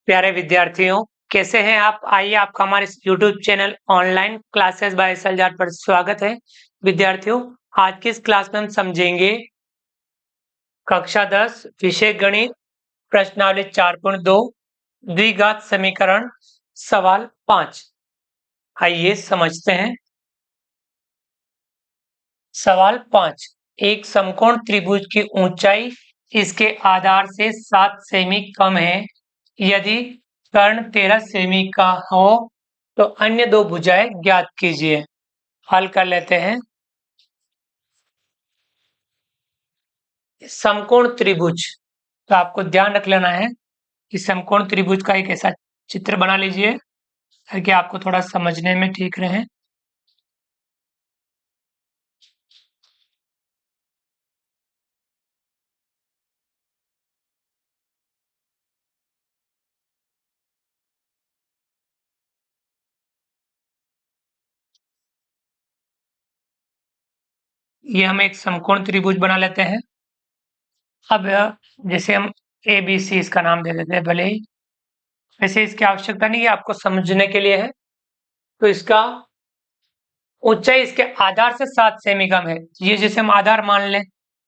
प्यारे विद्यार्थियों, कैसे हैं आप? आइए आपका हमारे YouTube channel online classes by सलजाट पर स्वागत है। विद्यार्थियों, आज की इस क्लास में हम समझेंगे कक्षा 10 विषय गणित प्रश्नावली 4.2 द्विघात समीकरण सवाल 5। आइए समझते हैं। सवाल 5, एक समकोण त्रिभुज की ऊंचाई इसके आधार से 7 सेमी कम है। यदि कर्ण 13 सेमी का हो तो अन्य दो भुजाएं ज्ञात कीजिए। हल कर लेते हैं। समकोण त्रिभुज, तो आपको ध्यान रख लेना है कि समकोण त्रिभुज का एक ऐसा चित्र बना लीजिए ताकि आपको थोड़ा समझने में ठीक रहे। ये हम एक समकोण त्रिभुज बना लेते हैं। अब जैसे हम ABC इसका नाम दे देते हैं, भले ही वैसे इसकी आवश्यकता नहीं है, आपको समझने के लिए है। तो इसका ऊंचाई इसके आधार से 7 सेमी कम है। ये जैसे हम आधार मान लें,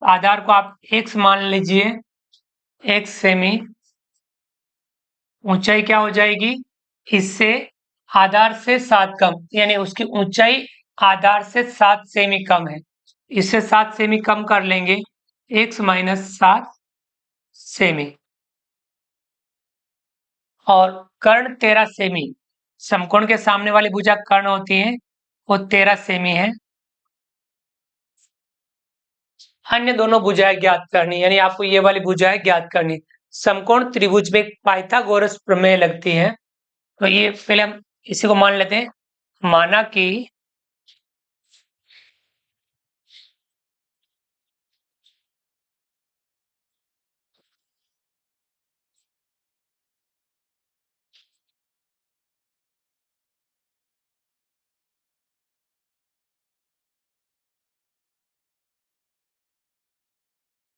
आधार को आप x मान लीजिए, x सेमी। ऊंचाई क्या हो जाएगी? इससे आधार से 7 कम, यानी उसकी ऊंचाई आधार से 7 सेमी कम है। इससे 7 सेमी कम कर लेंगे, x माइनस 7 सेमी। और कर्ण 13 सेमी, समकोण के सामने वाली भुजा कर्ण होती है, वो 13 सेमी है। अन्य दोनों भुजाएं ज्ञात करनी, यानी आपको ये वाली भुजाएं ज्ञात करनी। समकोण त्रिभुज में पाइथागोरस प्रमेय लगती है। तो ये पहले हम इसी को मान लेते हैं। माना कि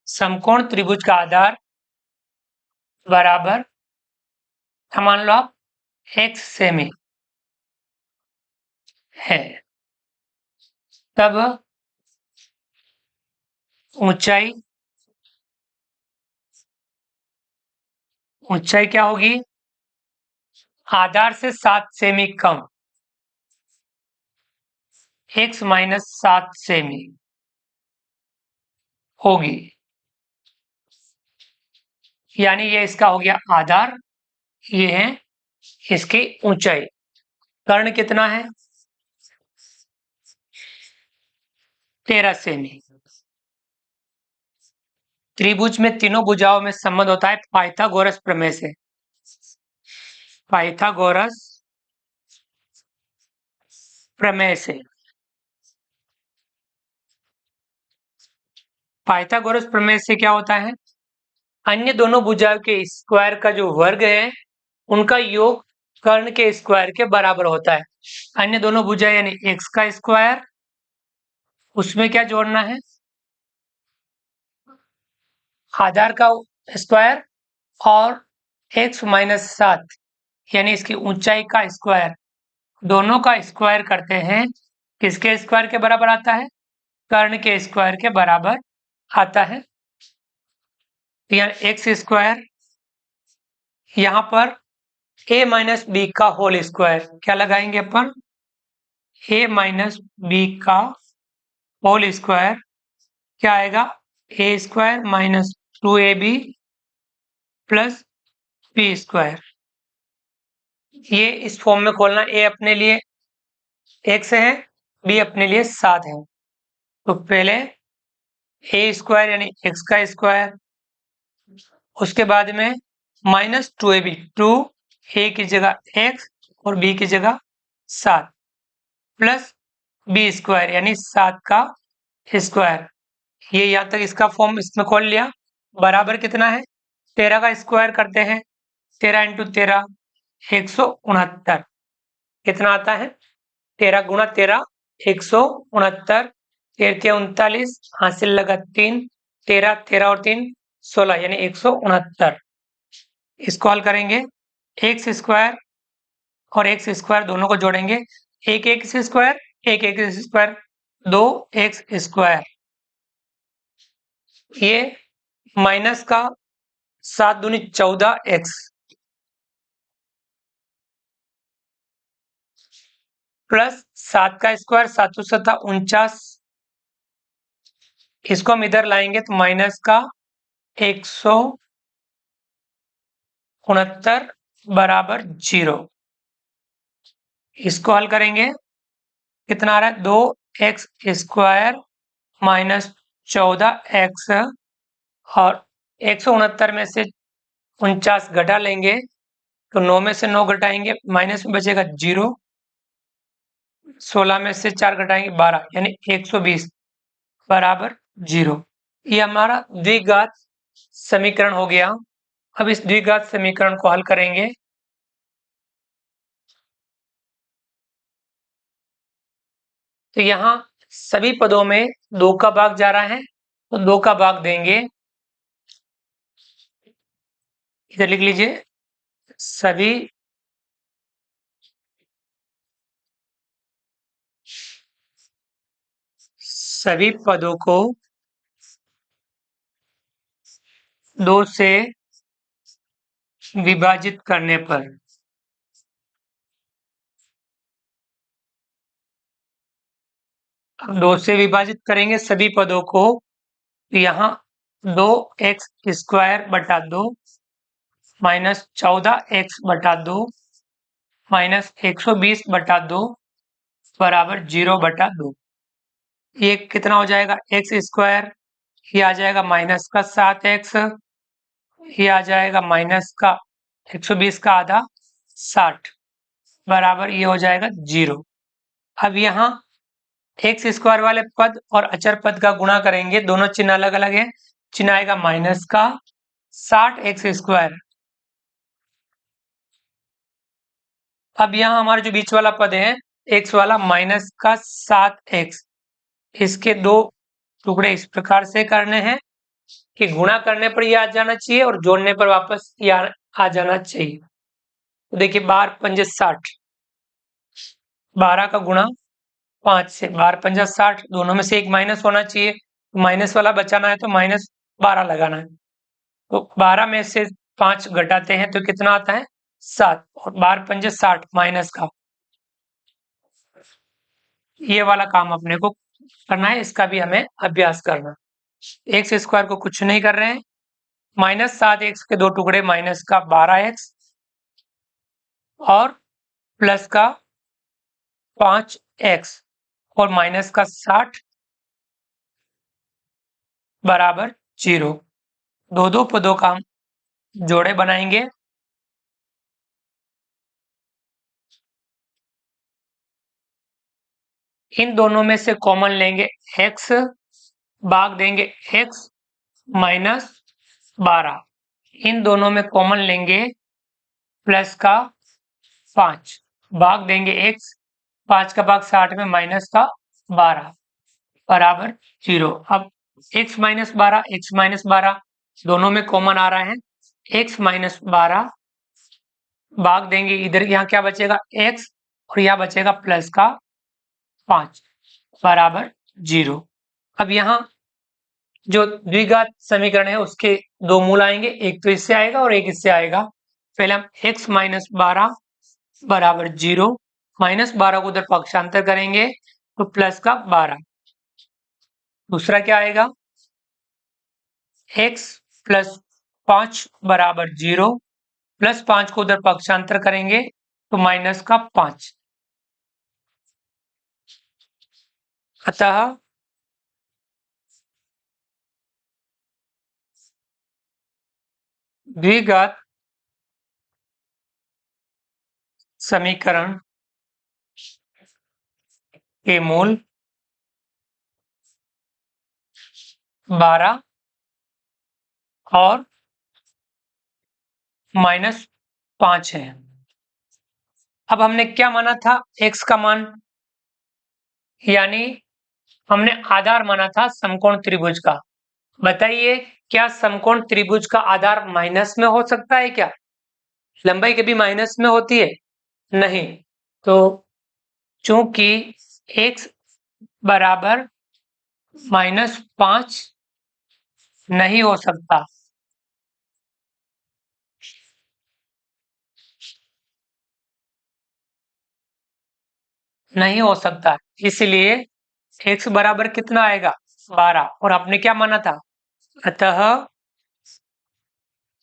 समकोण त्रिभुज का आधार बराबर, मान लो आप x सेमी है, तब ऊंचाई क्या होगी? आधार से 7 सेमी कम, x माइनस 7 सेमी होगी। यानी ये इसका हो गया आधार, ये है इसकी ऊंचाई। कर्ण कितना है? 13 सेमी। त्रिभुज में तीनों भुजाओं में संबंध होता है पाइथागोरस प्रमेय से। पाइथागोरस प्रमेय से। पाइथागोरस प्रमेय से क्या होता है? अन्य दोनों भुजाओं के स्क्वायर का जो वर्ग है, उनका योग कर्ण के स्क्वायर के बराबर होता है। अन्य दोनों भुजाएं यानी x का स्क्वायर, उसमें क्या जोड़ना है? आधार का स्क्वायर और x माइनस 7 यानी इसकी ऊंचाई का स्क्वायर, दोनों का स्क्वायर करते हैं। किसके स्क्वायर के बराबर आता है? कर्ण के स्क्वायर के बराबर आता है। यहाँ एक्स स्क्वायर, यहाँ पर a माइनस बी का होल स्क्वायर, क्या लगाएंगे अपन? a माइनस बी का होल स्क्वायर क्या आएगा? a square minus 2ab plus B square. ये इस फॉर्म में खोलना, a अपने लिए x है, b अपने लिए 7 है। तो पहले a स्क्वायर यानी x का स्क्वायर, उसके बाद में माइनस 2ab, 2 a की जगह x और b की जगह 7 प्लस बी स्क्वायर यानी 7 का स्क्वायर। ये यहाँ तक इसका फॉर्म इसमें खोल लिया। बराबर कितना है? 13 का स्क्वायर करते हैं, 13 इंटू 13 169। कितना आता है? 13 गुणा 13 169, 13 के 39, हासिल लगा 3, 13 13 और 3 16 यानी 169। इसको हल करेंगे एक्स स्क्वायर और एक्स स्क्वायर दोनों को जोड़ेंगे, एक एक्स स्क्वायर, एक एक्स स्क्वायर, 2x स्क्वायर। ये माइनस का 7 दूनी 14x प्लस 7 का स्क्वायर 7 × 7 = 49। इसको हम इधर लाएंगे तो माइनस का 169 बराबर 0। इसको हल करेंगे, कितना आ रहा है, 2x स्क्वायर माइनस 14x, और 169 में से 49 घटा लेंगे तो 9 में से 9 घटाएंगे, माइनस में बचेगा 0, 16 में से 4 घटाएंगे 12, यानी 120 बराबर 0। ये हमारा द्विघात समीकरण हो गया। अब इस द्विघात समीकरण को हल करेंगे, तो यहाँ सभी पदों में 2 का भाग जा रहा है, तो 2 का भाग देंगे, इधर लिख लीजिए, सभी पदों को 2 से विभाजित करने पर 2 से विभाजित करेंगे सभी पदों को, तो यहाँ 2x स्क्वायर बटा 2 माइनस 14x बटा 2 माइनस 120 बटा 2 बराबर 0 बटा 2। ये कितना हो जाएगा, एक्स स्क्वायर, ये आ जाएगा माइनस का 7x, ये आ जाएगा माइनस का 120 का आधा 60 बराबर ये हो जाएगा 0। अब यहाँ एक्स स्क्वायर वाले पद और अचर पद का गुणा करेंगे, दोनों चिन्ह अलग अलग है, चिन्ह आएगा माइनस का 60x स्क्वायर। अब यहाँ हमारा जो बीच वाला पद है x वाला माइनस का 7x, इसके 2 टुकड़े इस प्रकार से करने हैं कि गुणा करने पर ये आ जाना चाहिए और जोड़ने पर वापस ये आ जाना चाहिए। तो देखिए 12 पंजे 60, 12 का गुणा 5 से, 12 पंजा 60, दोनों में से एक माइनस होना चाहिए, माइनस वाला बचाना है तो माइनस 12 लगाना है। तो 12 में से 5 घटाते हैं तो कितना आता है, 7, और 12 पंजे 60 माइनस का, ये वाला काम अपने को करना है, इसका भी हमें अभ्यास करना। एक्स स्क्वायर को कुछ नहीं कर रहे हैं, माइनस 7x के 2 टुकड़े माइनस का 12x और प्लस का 5x और माइनस का 60 बराबर 0। दो पदों का हम जोड़े बनाएंगे, इन दोनों में से कॉमन लेंगे x, भाग देंगे x माइनस 12, इन दोनों में कॉमन लेंगे प्लस का 5, भाग देंगे x, 5 का भाग 60 में माइनस का 12 बराबर 0। अब x माइनस 12 दोनों में कॉमन आ रहा है, x माइनस 12 भाग देंगे, इधर यहाँ क्या बचेगा x और यहाँ बचेगा प्लस का 5 बराबर 0। अब यहाँ जो द्विघात समीकरण है उसके 2 मूल आएंगे, एक तो इससे आएगा और एक इससे आएगा। पहले हम x माइनस 12 बराबर 0, माइनस 12 को उधर पक्षांतर करेंगे तो प्लस का 12। दूसरा क्या आएगा, x प्लस 5 बराबर 0, प्लस 5 को उधर पक्षांतर करेंगे तो माइनस का 5। अतः द्विघात समीकरण के मूल 12 और माइनस 5 है। अब हमने क्या माना था, x का मान, यानी हमने आधार माना था समकोण त्रिभुज का। बताइए क्या समकोण त्रिभुज का आधार माइनस में हो सकता है क्या? लंबाई कभी माइनस में होती है? नहीं। तो चूंकि x बराबर -5 नहीं हो सकता, नहीं हो सकता, इसलिए x बराबर कितना आएगा? 12। और आपने क्या माना था? अतः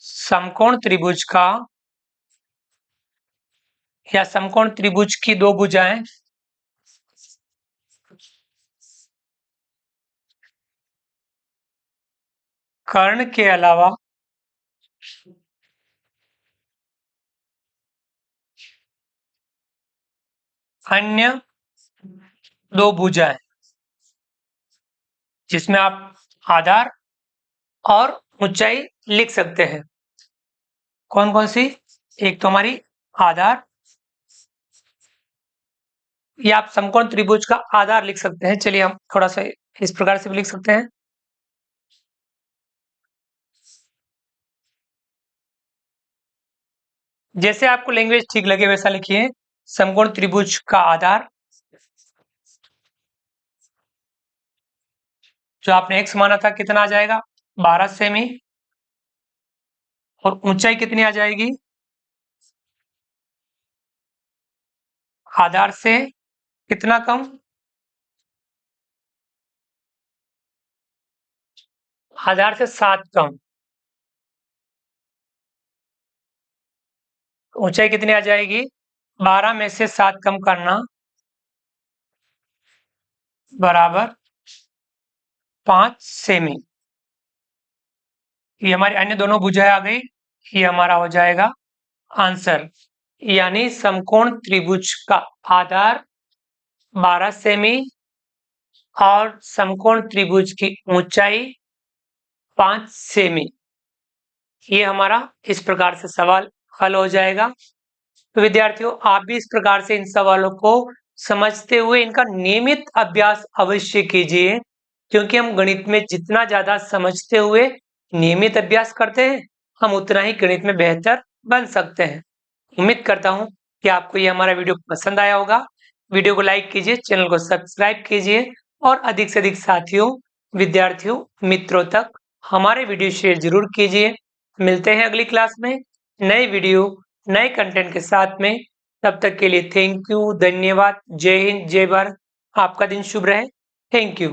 समकोण त्रिभुज का या समकोण त्रिभुज की दो भुजाएं कर्ण के अलावा अन्य दो भुजाएं, जिसमें आप आधार और ऊंचाई लिख सकते हैं। कौन कौन सी? एक तो हमारी आधार, या आप समकोण त्रिभुज का आधार लिख सकते हैं। चलिए हम थोड़ा सा इस प्रकार से भी लिख सकते हैं। जैसे आपको लैंग्वेज ठीक लगे वैसा लिखिए। समकोण त्रिभुज का आधार, जो आपने x माना था, कितना आ जाएगा? 12 सेमी। और ऊंचाई कितनी आ जाएगी? आधार से कितना कम? आधार से 7 कम। ऊंचाई कितनी आ जाएगी? 12 में से 7 कम करना, बराबर 5 सेमी। ये हमारी अन्य दोनों भुजाएं आ गई। ये हमारा हो जाएगा आंसर। यानी समकोण त्रिभुज का आधार 12 सेमी और समकोण त्रिभुज की ऊंचाई 5 सेमी। ये हमारा इस प्रकार से सवाल हल हो जाएगा। तो विद्यार्थियों, आप भी इस प्रकार से इन सवालों को समझते हुए इनका नियमित अभ्यास अवश्य कीजिए, क्योंकि हम गणित में जितना ज्यादा समझते हुए नियमित अभ्यास करते हैं, हम उतना ही गणित में बेहतर बन सकते हैं। उम्मीद करता हूं कि आपको ये हमारा वीडियो पसंद आया होगा। वीडियो को लाइक कीजिए, चैनल को सब्सक्राइब कीजिए और अधिक से अधिक साथियों, विद्यार्थियों, मित्रों तक हमारे वीडियो शेयर जरूर कीजिए। मिलते हैं अगली क्लास में नए वीडियो, नए कंटेंट के साथ में। तब तक के लिए थैंक यू, धन्यवाद, जय हिंद, जय भारत। आपका दिन शुभ रहे। Thank you.